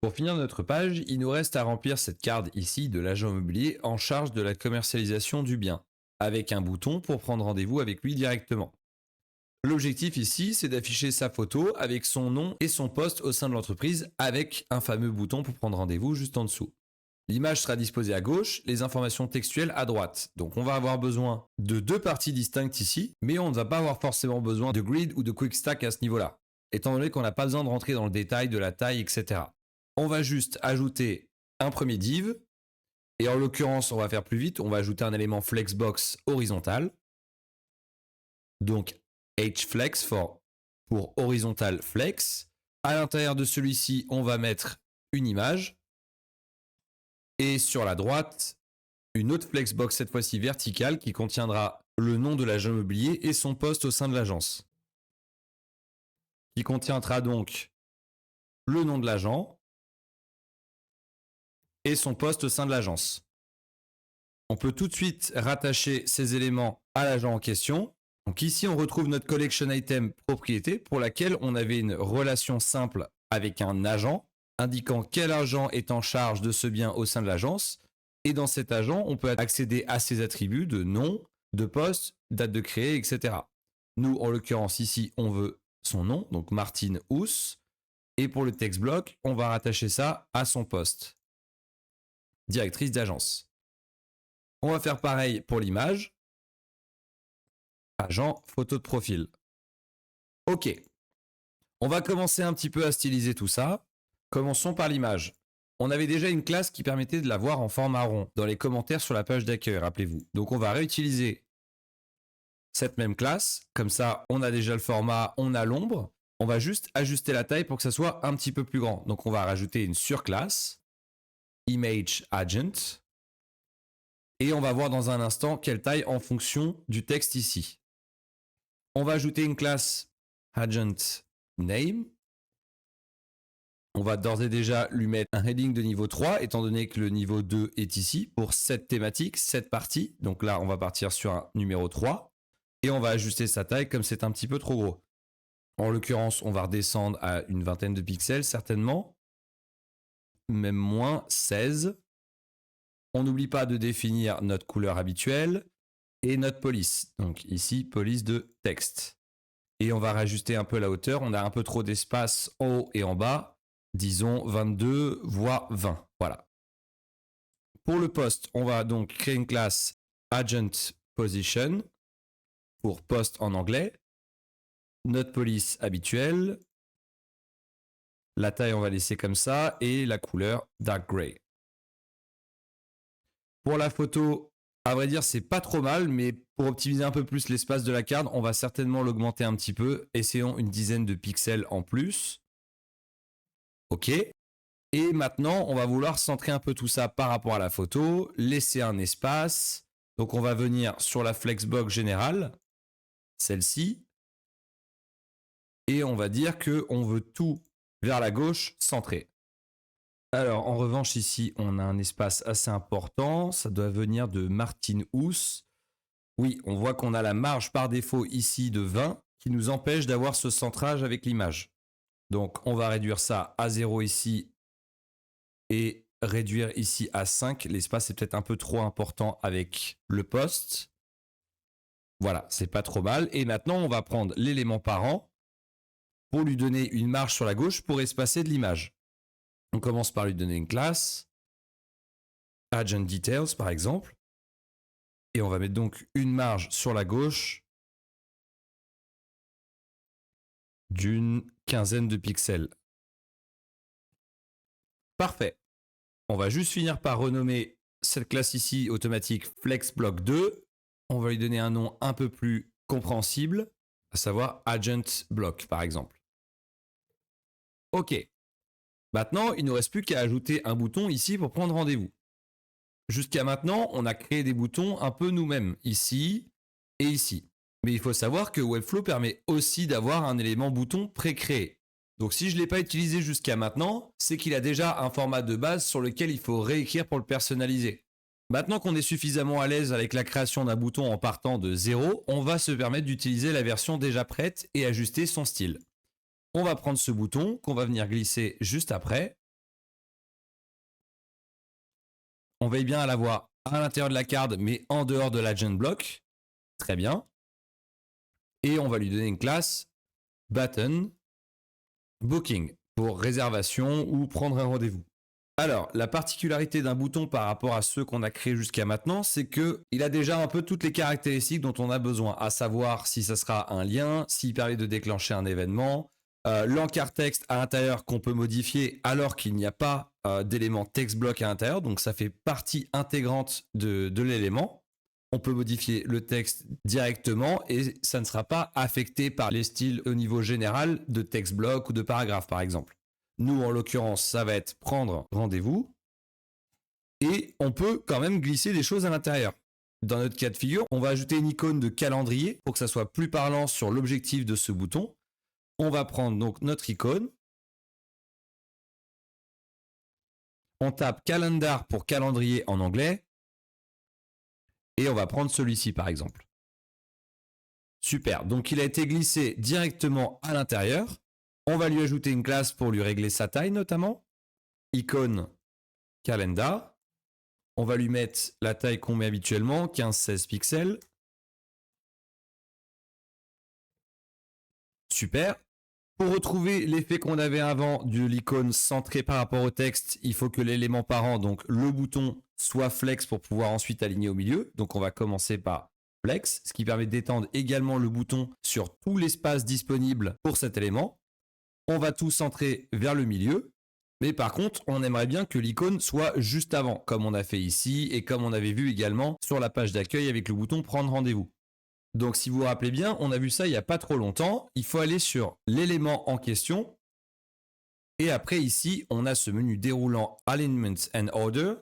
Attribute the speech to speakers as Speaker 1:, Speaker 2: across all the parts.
Speaker 1: Pour finir notre page, il nous reste à remplir cette carte ici de l'agent immobilier en charge de la commercialisation du bien, avec un bouton pour prendre rendez-vous avec lui directement. L'objectif ici, c'est d'afficher sa photo avec son nom et son poste au sein de l'entreprise avec un fameux bouton pour prendre rendez-vous juste en dessous. L'image sera disposée à gauche, les informations textuelles à droite. Donc on va avoir besoin de deux parties distinctes ici, mais on ne va pas avoir forcément besoin de grid ou de quick stack à ce niveau-là, étant donné qu'on n'a pas besoin de rentrer dans le détail de la taille, etc. On va juste ajouter un premier div, et en l'occurrence, on va faire plus vite, on va ajouter un élément flexbox horizontal. Donc hflex pour horizontal flex. À l'intérieur de celui-ci, on va mettre une image. Et sur la droite, une autre flexbox, cette fois-ci verticale, qui contiendra le nom de l'agent immobilier et son poste au sein de l'agence. Qui contiendra donc le nom de l'agent et son poste au sein de l'agence. On peut tout de suite rattacher ces éléments à l'agent en question. Donc ici, on retrouve notre collection item propriété pour laquelle on avait une relation simple avec un agent indiquant quel agent est en charge de ce bien au sein de l'agence. Et dans cet agent, on peut accéder à ses attributs de nom, de poste, date de créer, etc. Nous, en l'occurrence, ici, on veut son nom, donc Martine Housse. Et pour le text block, on va rattacher ça à son poste. Directrice d'agence. On va faire pareil pour l'image. Agent, photo de profil. Ok. On va commencer un petit peu à styliser tout ça. Commençons par l'image. On avait déjà une classe qui permettait de la voir en format rond dans les commentaires sur la page d'accueil, rappelez-vous. Donc on va réutiliser cette même classe. Comme ça, on a déjà le format, on a l'ombre. On va juste ajuster la taille pour que ça soit un petit peu plus grand. Donc on va rajouter une surclasse, Image Agent. Et on va voir dans un instant quelle taille en fonction du texte ici. On va ajouter une classe Agent Name. On va d'ores et déjà lui mettre un heading de niveau 3, étant donné que le niveau 2 est ici, pour cette thématique, cette partie. Donc là, on va partir sur un numéro 3. Et on va ajuster sa taille comme c'est un petit peu trop gros. En l'occurrence, on va redescendre à une vingtaine de pixels, certainement. Même moins, 16. On n'oublie pas de définir notre couleur habituelle et notre police. Donc ici, police de texte. Et on va rajuster un peu la hauteur. On a un peu trop d'espace en haut et en bas. Disons 22, voire 20. Voilà. Pour le poste, on va donc créer une classe Agent Position pour poste en anglais. Notre police habituelle. La taille, on va laisser comme ça. Et la couleur Dark Gray. Pour la photo, à vrai dire, c'est pas trop mal, mais pour optimiser un peu plus l'espace de la carte, on va certainement l'augmenter un petit peu. Essayons une dizaine de pixels en plus. Ok. Et maintenant, on va vouloir centrer un peu tout ça par rapport à la photo, laisser un espace. Donc, on va venir sur la flexbox générale, celle-ci. Et on va dire qu'on veut tout vers la gauche centré. Alors, en revanche, ici, on a un espace assez important. Ça doit venir de Martine Housse. Oui, on voit qu'on a la marge par défaut ici de 20 qui nous empêche d'avoir ce centrage avec l'image. Donc, on va réduire ça à 0 ici et réduire ici à 5. L'espace est peut-être un peu trop important avec le poste. Voilà, c'est pas trop mal. Et maintenant, on va prendre l'élément parent pour lui donner une marge sur la gauche pour espacer de l'image. On commence par lui donner une classe, Agent Details par exemple. Et on va mettre donc une marge sur la gauche d'une quinzaine de pixels. Parfait. On va juste finir par renommer cette classe ici automatique FlexBlock 2. On va lui donner un nom un peu plus compréhensible, à savoir Agent Block par exemple. Ok. Maintenant, il ne nous reste plus qu'à ajouter un bouton ici pour prendre rendez-vous. Jusqu'à maintenant, on a créé des boutons un peu nous-mêmes, ici et ici. Mais il faut savoir que Webflow permet aussi d'avoir un élément bouton pré-créé. Donc si je ne l'ai pas utilisé jusqu'à maintenant, c'est qu'il a déjà un format de base sur lequel il faut réécrire pour le personnaliser. Maintenant qu'on est suffisamment à l'aise avec la création d'un bouton en partant de 0, on va se permettre d'utiliser la version déjà prête et ajuster son style. On va prendre ce bouton qu'on va venir glisser juste après. On veille bien à l'avoir à l'intérieur de la carte, mais en dehors de l'agent block. Très bien. Et on va lui donner une classe button booking pour réservation ou prendre un rendez-vous. Alors, la particularité d'un bouton par rapport à ceux qu'on a créés jusqu'à maintenant, c'est qu'il a déjà un peu toutes les caractéristiques dont on a besoin, à savoir si ça sera un lien, s'il permet de déclencher un événement, l'encart texte à l'intérieur qu'on peut modifier alors qu'il n'y a pas d'élément text block à l'intérieur, donc ça fait partie intégrante de l'élément. On peut modifier le texte directement et ça ne sera pas affecté par les styles au niveau général de text block ou de paragraphe par exemple. Nous, en l'occurrence, ça va être prendre rendez-vous. Et on peut quand même glisser des choses à l'intérieur. Dans notre cas de figure, on va ajouter une icône de calendrier pour que ça soit plus parlant sur l'objectif de ce bouton. On va prendre donc notre icône. On tape calendar pour calendrier en anglais. Et on va prendre celui-ci par exemple. Super, donc il a été glissé directement à l'intérieur. On va lui ajouter une classe pour lui régler sa taille notamment. Icône calendar. On va lui mettre la taille qu'on met habituellement, 15-16 pixels. Super. Pour retrouver l'effet qu'on avait avant de l'icône centrée par rapport au texte, il faut que l'élément parent, donc le bouton, soit flex pour pouvoir ensuite aligner au milieu. Donc on va commencer par flex, ce qui permet d'étendre également le bouton sur tout l'espace disponible pour cet élément. On va tout centrer vers le milieu. Mais par contre, on aimerait bien que l'icône soit juste avant, comme on a fait ici et comme on avait vu également sur la page d'accueil avec le bouton prendre rendez-vous. Donc si vous vous rappelez bien, on a vu ça il n'y a pas trop longtemps. Il faut aller sur l'élément en question. Et après ici, on a ce menu déroulant Alignment and Order.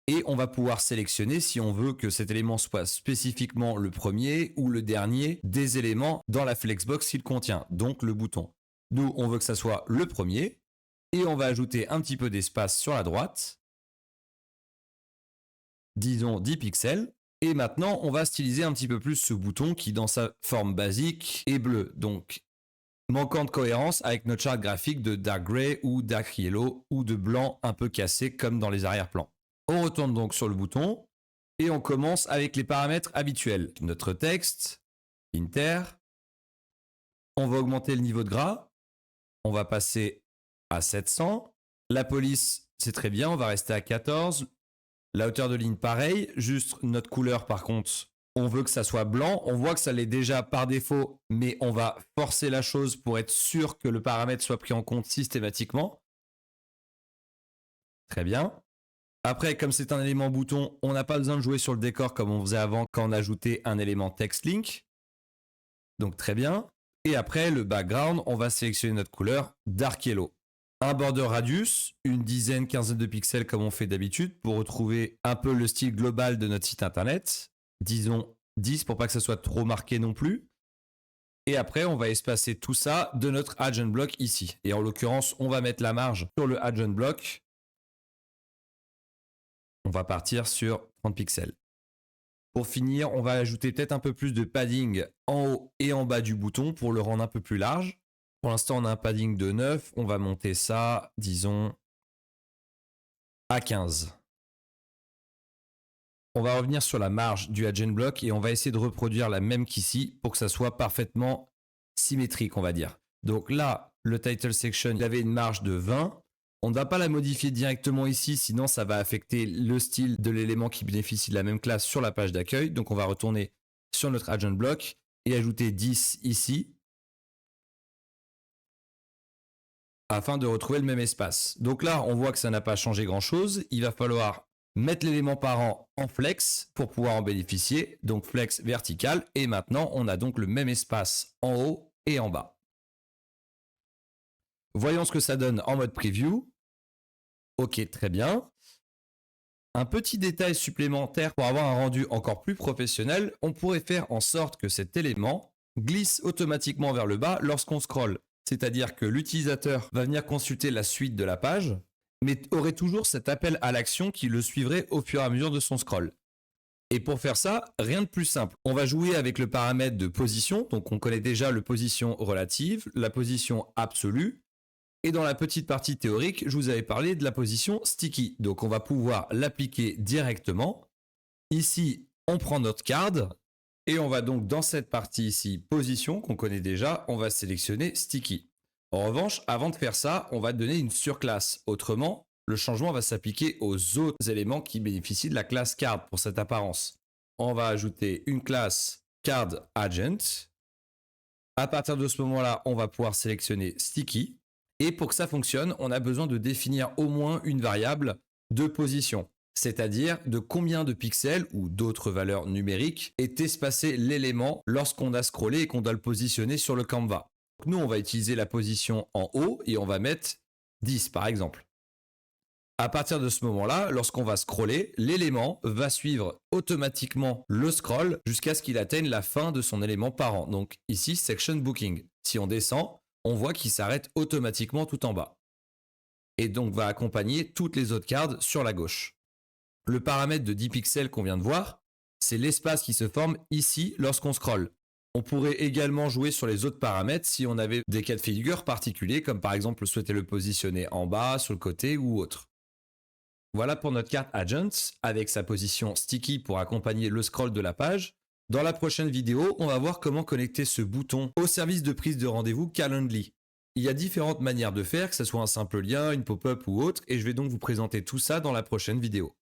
Speaker 1: Et on va pouvoir sélectionner si on veut que cet élément soit spécifiquement le premier ou le dernier des éléments dans la flexbox qu'il contient, donc le bouton. Nous, on veut que ça soit le premier. Et on va ajouter un petit peu d'espace sur la droite. Disons 10 pixels. Et maintenant, on va styliser un petit peu plus ce bouton qui, dans sa forme basique, est bleu. Donc, manquant de cohérence avec notre charte graphique de dark gray ou dark yellow ou de blanc un peu cassé comme dans les arrière-plans. On retourne donc sur le bouton et on commence avec les paramètres habituels. Notre texte, inter. On va augmenter le niveau de gras. On va passer à 700. La police, c'est très bien, on va rester à 14. La hauteur de ligne, pareil. Juste notre couleur, par contre, on veut que ça soit blanc. On voit que ça l'est déjà par défaut, mais on va forcer la chose pour être sûr que le paramètre soit pris en compte systématiquement. Très bien. Après, comme c'est un élément bouton, on n'a pas besoin de jouer sur le décor comme on faisait avant quand on ajoutait un élément text link. Donc très bien. Et après, le background, on va sélectionner notre couleur dark yellow. Un border radius, une dizaine, quinzaine de pixels comme on fait d'habitude pour retrouver un peu le style global de notre site internet. Disons 10 pour pas que ça soit trop marqué non plus. Et après, on va espacer tout ça de notre agent block ici. Et en l'occurrence, on va mettre la marge sur le agent block. On va partir sur 30 pixels. Pour finir, on va ajouter peut-être un peu plus de padding en haut et en bas du bouton pour le rendre un peu plus large. Pour l'instant, on a un padding de 9. On va monter ça, disons, à 15. On va revenir sur la marge du agent block et on va essayer de reproduire la même qu'ici pour que ça soit parfaitement symétrique, on va dire. Donc là, le title section, il avait une marge de 20. On ne va pas la modifier directement ici, sinon ça va affecter le style de l'élément qui bénéficie de la même classe sur la page d'accueil. Donc on va retourner sur notre agent block et ajouter 10 ici, afin de retrouver le même espace. Donc là, on voit que ça n'a pas changé grand-chose. Il va falloir mettre l'élément parent en flex pour pouvoir en bénéficier. Donc flex vertical. Et maintenant, on a donc le même espace en haut et en bas. Voyons ce que ça donne en mode preview. Ok, très bien. Un petit détail supplémentaire pour avoir un rendu encore plus professionnel, on pourrait faire en sorte que cet élément glisse automatiquement vers le bas lorsqu'on scrolle. C'est-à-dire que l'utilisateur va venir consulter la suite de la page, mais aurait toujours cet appel à l'action qui le suivrait au fur et à mesure de son scroll. Et pour faire ça, rien de plus simple. On va jouer avec le paramètre de position, donc on connaît déjà le position relative, la position absolue, Et dans la petite partie théorique, je vous avais parlé de la position sticky. Donc on va pouvoir l'appliquer directement. Ici, on prend notre card et on va donc dans cette partie ici, position qu'on connaît déjà, on va sélectionner sticky. En revanche, avant de faire ça, on va donner une surclasse. Autrement, le changement va s'appliquer aux autres éléments qui bénéficient de la classe card pour cette apparence. On va ajouter une classe card agent. À partir de ce moment-là, on va pouvoir sélectionner sticky. Et pour que ça fonctionne, on a besoin de définir au moins une variable de position, c'est-à-dire de combien de pixels ou d'autres valeurs numériques est espacé l'élément lorsqu'on a scrollé et qu'on doit le positionner sur le canevas. Donc nous, on va utiliser la position en haut et on va mettre 10 par exemple. À partir de ce moment-là, lorsqu'on va scroller, l'élément va suivre automatiquement le scroll jusqu'à ce qu'il atteigne la fin de son élément parent. Donc ici, section booking. Si on descend, on voit qu'il s'arrête automatiquement tout en bas. Et donc va accompagner toutes les autres cartes sur la gauche. Le paramètre de 10 pixels qu'on vient de voir, c'est l'espace qui se forme ici lorsqu'on scrolle. On pourrait également jouer sur les autres paramètres si on avait des cas de figure particuliers, comme par exemple souhaiter le positionner en bas, sur le côté ou autre. Voilà pour notre carte Agents, avec sa position sticky pour accompagner le scroll de la page. Dans la prochaine vidéo, on va voir comment connecter ce bouton au service de prise de rendez-vous Calendly. Il y a différentes manières de faire, que ce soit un simple lien, une pop-up ou autre, et je vais donc vous présenter tout ça dans la prochaine vidéo.